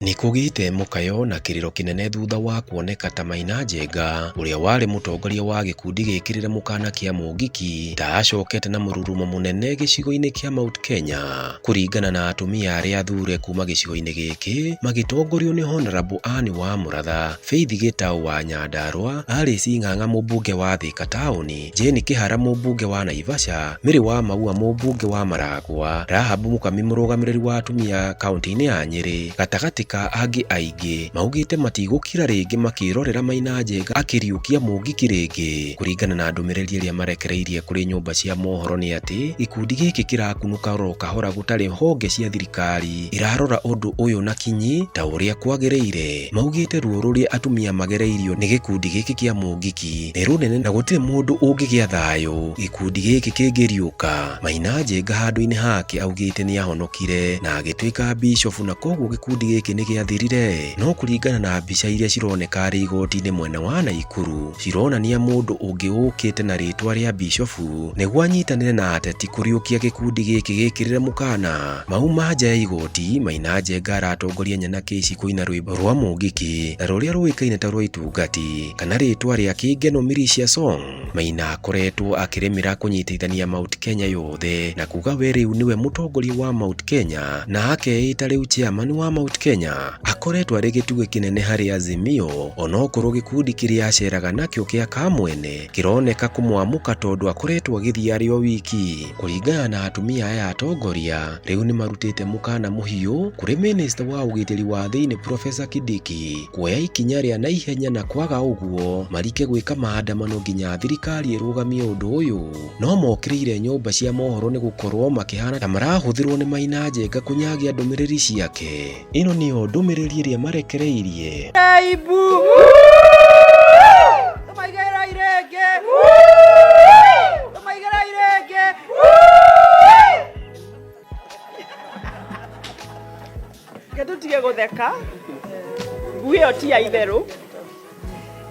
Nikugite mukayo na kiriro kinene thutha wa kuoneka ta Maina Njenga uria wari mutongoria wa gikundi gikirire mukana kia Mungiki ta acokete na mururumo munene gicigo-ini kia Mount Kenya kuringana na atumia aria athure kuma gicigo-ini giki magitongorio ni Honorable Anne Wamuratha, Faith Gitau wa Nyandarua, Alice Ng'ang'a mubunge wa Thika Tauni, Jane Kihara mubunge wa Naivasha, Mary wa Maua mubunge wa Maragwa, Rahabu Mukami murugamiriri wa atumia kaunti-ini ya Nyeri, gatagati ka angi aingi maugite matigukira ringi makirorera Maina Njenga akiriukia Mungiki ringi. Kuringana na ndumiriri iria marekereirie kuri nyumba cia mohoro ni ati ikundi giki kirakunuka oro kahora gutari honge cia thirikari irarora undu uyu na kinyi ta uria kwagiriire. Maugite ruo ruria atumia magereirio ni gikundi giki kia Mungiki ni runene na gutiri mundu ungigia thayo gikundi giki kingiriuka. Maina Njenga handu-ini hake augite ni ahonokire na agituika bishofu na koguo gikundi giki ni giathirire. No kuringana na mbica iria cironeka ari igoti-ini mwena wa Naikuru cironania mundu ungi ukite na ritwa ria bishofu niguo anyitanire na ateti kuriukia gikundi giki gikirire mukana. Mauma nja ya igoti, Maina Njenga aratongoria nyanake ici kuina rwimbo rwa Mungiki na ruria ruikaine ta rwa itungati kana ritwa ria Kingeno Militia Song. Maina akoretwo akirimira kunyitithania Mount Kenya yothe na kuga we riu niwe mutongoria wa Mount Kenya na akeita riu chairman wa Mount Kenya. Akoretwo ari gituge kinene hari Azimio onokorwo gikundi kiria aceraga nakio kia kamwene kironeka kumwamuka tondu akoretwo agithii ari o wiki. Kuringana na atumia aya atongoria riu ni marutite mukana muhiu kuri minister wa ugitiri wa thiini Professor Kindiki kuoya ikinya ria na ihenya na kwaga uguo marike gwika maandamano nginya thirikari irugamie undu uyu. No mokiriire nyumba cia mohoro ni gukorwo makihana ta marahuthirwo ni Maina Njenga kunyagia ndumiriri ciake. Ino niyo ndumiriri iria marekereirie. Aibu Tumaigera irenge Tumaigera irenge Getutige gutheka ngui iyo ti ya itheru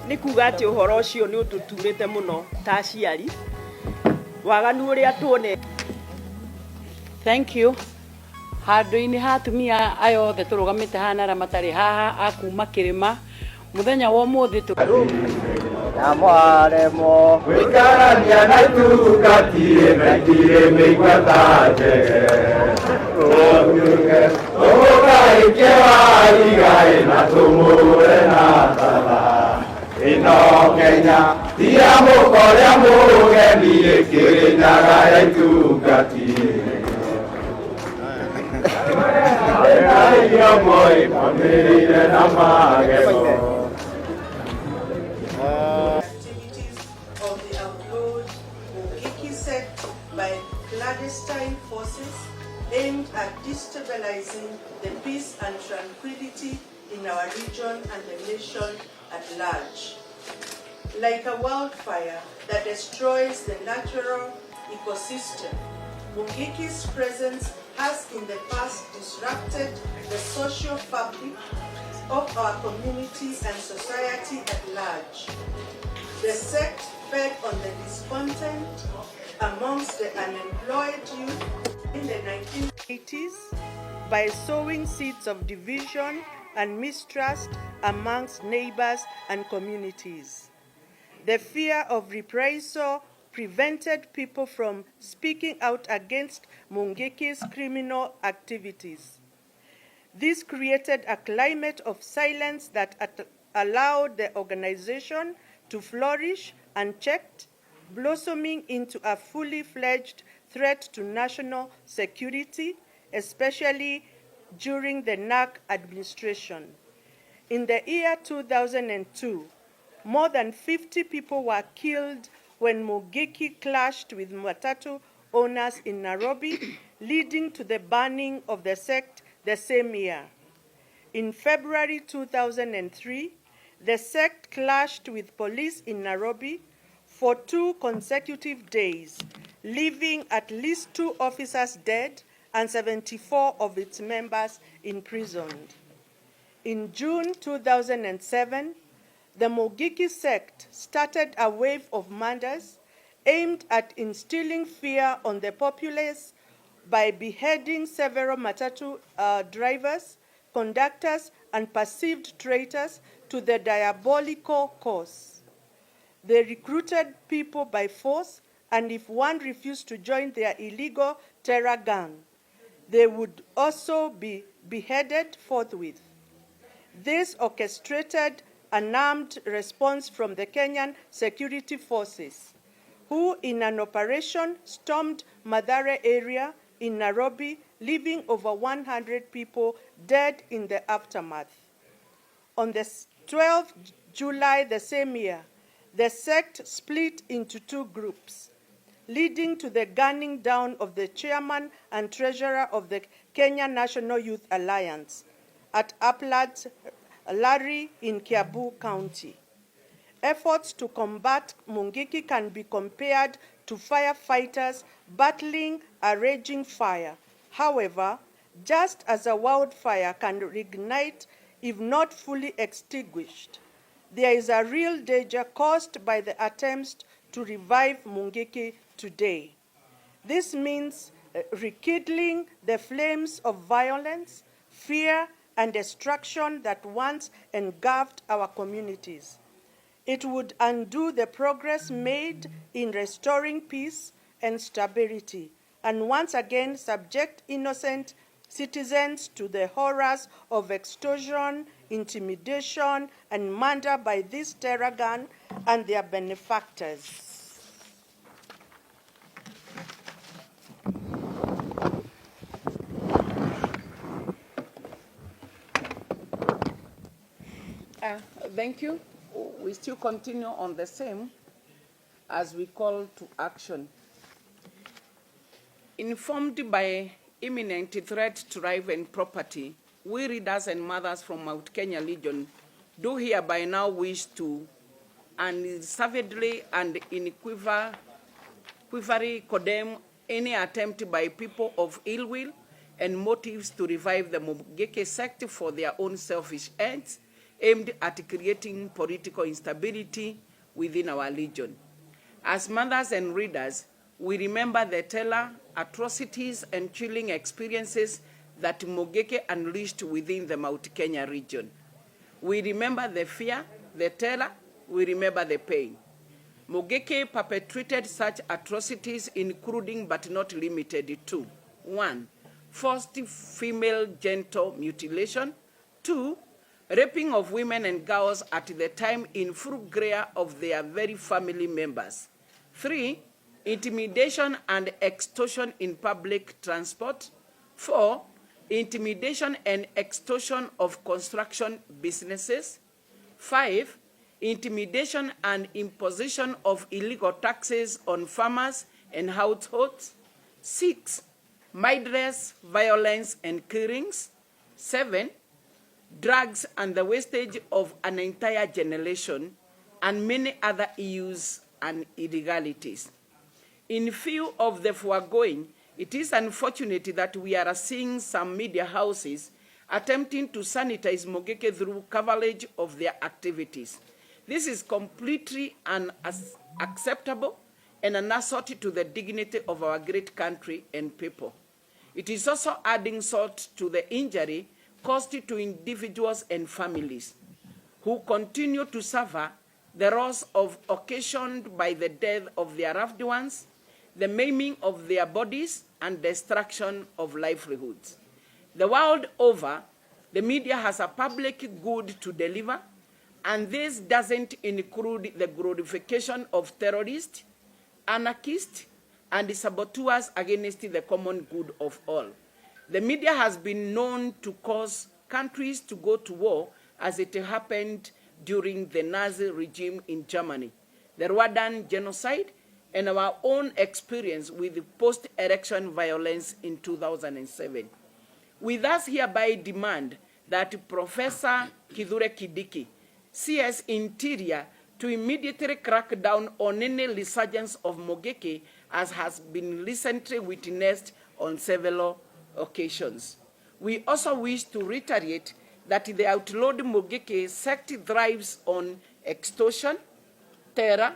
ni kuga ati uhoro ucio ni ututurite muno ta aciari waganu uria tuone. Thank you. Handu-ini ha atumia ayo othe turugamite hana ra matari haha akuma kirima muthenya wa umuthi Namwaremo wikarania na tukatire mekire meigwataje Omukai kewa igai na tumure na tala Ino Kenya tia mukoria mugeni kirinyaga ya tukatire Activities of the outlawed Mungiki sect by clandestine forces aimed at destabilizing the peace and tranquility in our region and the nation at large. Like a wildfire that destroys the natural ecosystem, Mungiki's presence has in the past disrupted the social fabric of our community and society at large. The sect fed on the discontent amongst the unemployed youth in the 1980s by sowing seeds of division and mistrust amongst neighbors and communities. The fear of reprisal prevented people from speaking out against Mungiki's criminal activities. This created a climate of silence that allowed the organization to flourish unchecked, blossoming into a fully fledged threat to national security, especially during the NAC administration. In the year 2002, more than 50 people were killed when Mungiki clashed with matatu owners in Nairobi, leading to the banning of the sect the same year. In February 2003, the sect clashed with police in Nairobi for 2 consecutive days, leaving at least 2 officers dead and 74 of its members imprisoned. In June 2007, the Mungiki sect started a wave of murders aimed at instilling fear on the populace by beheading several matatu drivers, conductors, and perceived traitors to the diabolical cause. They recruited people by force, and if one refused to join their illegal terror gang, they would also be beheaded forthwith. This orchestrated an armed response from the Kenyan security forces, who in an operation stormed Mathare area in Nairobi, leaving over 100 people dead in the aftermath. On the 12th July the same year, the sect split into two groups, leading to the gunning down of the chairman and treasurer of the Kenya National Youth Alliance at Uplands Larry in Kiambu County. Efforts to combat Mungiki can be compared to firefighters battling a raging fire. However, just as a wildfire can reignite if not fully extinguished, there is a real danger caused by the attempts to revive Mungiki today. This means rekindling the flames of violence, fear, and destruction that once engulfed our communities. It would undo the progress made in restoring peace and stability, and once again subject innocent citizens to the horrors of extortion, intimidation, and murder by this terror gang and their benefactors. Thank you. We still continue on the same as we call to action. Informed by imminent threat to life and property, we readers and mothers from Mount Kenya Legion do hereby now wish to unreservedly and unequivocally condemn any attempt by people of ill will and motives to revive the Mungiki sect for their own selfish ends, aimed at creating political instability within our legion. As mothers and readers, we remember the terror, atrocities, and chilling experiences that Mungiki unleashed within the Mount Kenya region. We remember the fear, the terror, we remember the pain. Mungiki perpetrated such atrocities, including but not limited to: 1. Forced female genital mutilation; 2. Raping of women and girls at the time in full glare of their very family members; 3. Intimidation and extortion in public transport; 4. Intimidation and extortion of construction businesses; 5. Intimidation and imposition of illegal taxes on farmers and households; 6. Mindless violence and killings; 7. Drugs and the wastage of an entire generation, and many other issues and illegalities. In view of the foregoing, it is unfortunate that we are seeing some media houses attempting to sanitize Mungiki through coverage of their activities. This is completely unacceptable and an assault to the dignity of our great country and people. It is also adding salt to the injury caused to individuals and families who continue to suffer the loss of occasioned by the death of their loved ones, the maiming of their bodies, and destruction of livelihoods. The world over, the media has a public good to deliver, and this doesn't include the glorification of terrorists, anarchists, and saboteurs against the common good of all. The media has been known to cause countries to go to war, as it happened during the Nazi regime in Germany, the Rwandan genocide, and our own experience with post-election violence in 2007. We thus hereby demand that Professor Kithure Kindiki, CS Interior, to immediately crack down on any resurgence of Mungiki, as has been recently witnessed on several occasions. We also wish to reiterate that the outlawed Mungiki sect thrives on extortion, terror,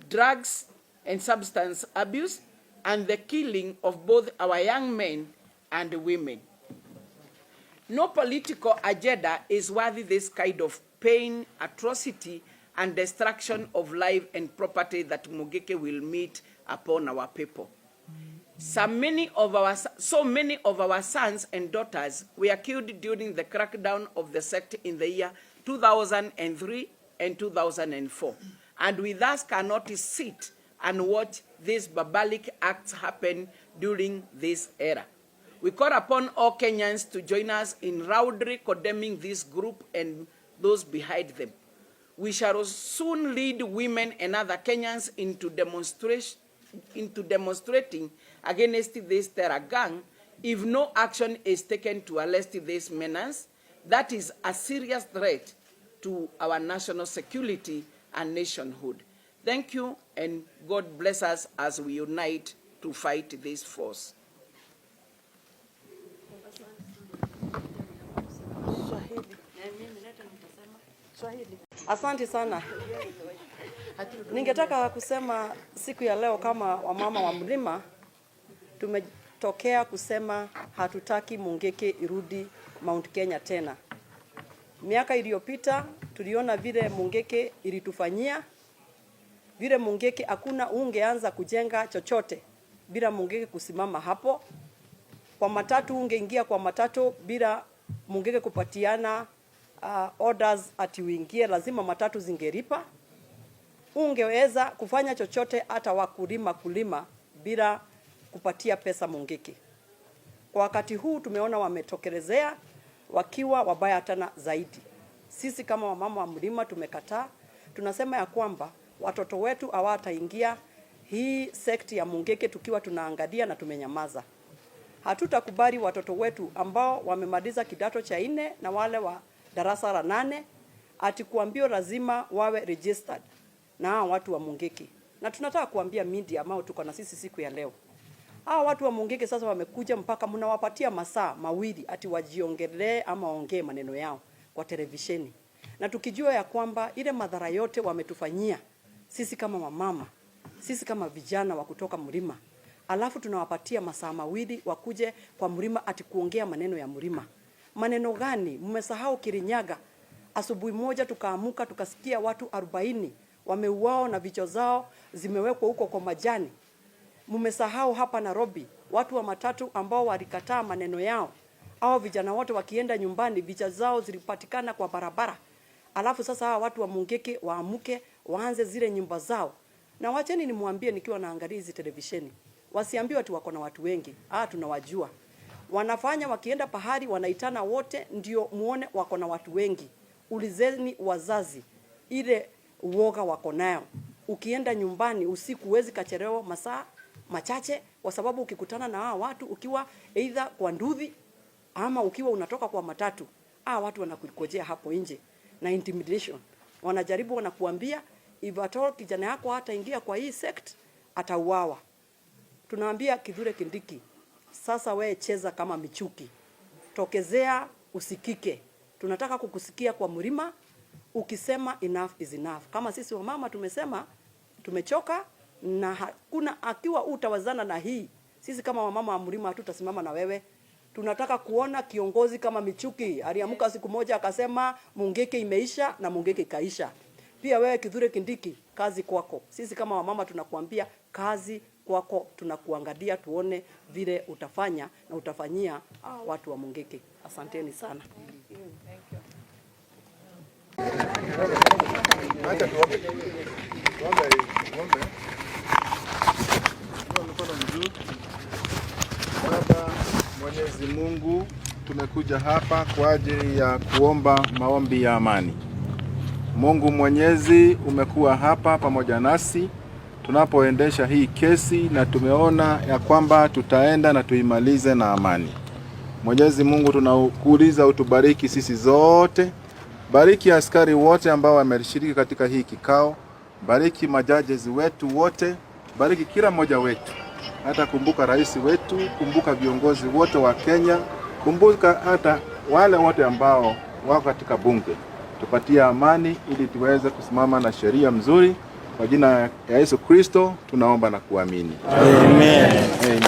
drugs, and substance abuse, and the killing of both our young men and women. No political agenda is worthy this kind of pain, atrocity, and destruction of life and property that Mungiki will meet upon our people. So many of our sons and daughters were killed during the crackdown of the sect in the year 2003 and 2004. And we thus cannot sit and watch these barbaric acts happen during this era. We call upon all Kenyans to join us in loudly condemning this group and those behind them. We shall soon lead women and other Kenyans into demonstrating against this terror gang if no action is taken to arrest this menace. That is a serious threat to our national security and nationhood. Thank you, and God bless us as we unite to fight this force. Asante sana. Ningetaka kusema siku ya leo kama wamama wa mlima tumetokea kusema hatutaki Mungiki irudi Mount Kenya tena. Miaka iliyopita tuliona vile Mungiki ilitufanyia. Vile Mungiki hakuna ungeanza kujenga chochote bila Mungiki kusimama hapo. Kwa matatu ungeingia kwa matatu bila Mungiki kupatiana orders ati uingie, lazima matatu zingeripa. Ungeweza kufanya chochote hata kulima bila kupatia pesa Mungiki. Kwa wakati huu tumeona wametokelezea wakiwa wabaya tena zaidi. Sisi kama wamama wa mlima tumekataa. Tunasema ya kwamba watoto wetu hawataingia hii sekti ya Mungiki tukiwa tunaangalia na tumenyamaza. Hatutakubali watoto wetu ambao wamemaliza kidato cha 4 na wale wa darasa la 8 ati kuambiwa lazima wawe registered na watu wa Mungiki. Na tunataka kuambia media ambao tuko na sisi siku ya leo. Watu wa Mungiki sasa wamekuja mpaka mnawapatia masaa mawili ati wajiongelee ama waongee maneno yao kwa televisheni. Na tukijua ya kwamba ile madhara yote wametufanyia sisi kama wamama, sisi kama vijana wa kutoka mlima. Alafu tunawapatia masaa mawili wakuje kwa mlima ati kuongea maneno ya mlima. Maneno gani? Mmesahau Kirinyaga. Asubuhi moja tukaamuka tukasikia watu 40 wameuao na vichwa zao zimewekwa huko kwa majani. Mmesahau hapa Nairobi watu wa matatu ambao walikataa maneno yao. Hao vijana wote wakienda nyumbani vichwa zao zilipatikana kwa barabara. Alafu sasa hawa watu wa Mungiki waamuke waanze zile nyumba zao. Na wacheni nimwambie nikiwa naangalia hizi televisheni. Wasiambiwe tu wako na watu wengi. Tunawajua. Wanafanya wakienda pahali wanaitana wote ndio muone wako na watu wengi. Ulizeni wazazi ile uoga wako nayo. Ukienda nyumbani usiku huwezi kachelewa masaa machache kwa sababu ukikutana na hao watu ukiwa either kwa nduthi ama ukiwa unatoka kwa matatu. Watu wanakukojea hapo nje na intimidation. Wanajaribu wanakuambia if at all kijana yako hataingia kwa hii sect atauawa. Tunaambia Kithure Kindiki, sasa we cheza kama michuki. Tokezea usikike. Tunataka kukusikia kwa mlima ukisema enough is enough. Kama sisi wamama tumesema tumechoka na hakuna akiwa utawazana na hii. Sisi kama wamama wa mlima hatutasimama na wewe. Tunataka kuona kiongozi kama Michuki aliamuka siku moja akasema Mungiki imeisha na Mungiki kaisha. Pia wewe Kithure Kindiki, kazi kwako. Sisi kama wamama tunakuambia kazi kwako, tunakuangalia tuone vile utafanya na utafanyia watu wa Mungiki. Asanteni sana. Baba Mwenyezi Mungu, tumekuja hapa kwa ajili ya kuomba maombi ya amani. Mungu Mwenyezi, umekuwa hapa pamoja nasi tunapoendesha hii kesi na tumeona ya kwamba tutaenda na tuimalize na amani. Mwenyezi Mungu, tunakuuliza utubariki sisi zote. Bariki askari wote ambao wameshiriki katika hii kikao. Bariki majaji wetu wote. Bariki kila mmoja wetu. Hata kumbuka rais wetu, kumbuka viongozi wote wa Kenya, kumbuka hata wale wote ambao wako katika bunge. Tupatie amani ili tuweze kusimama na sheria mzuri. Kwa jina ya Yesu Kristo tunaomba na kuamini. Amen. Amen.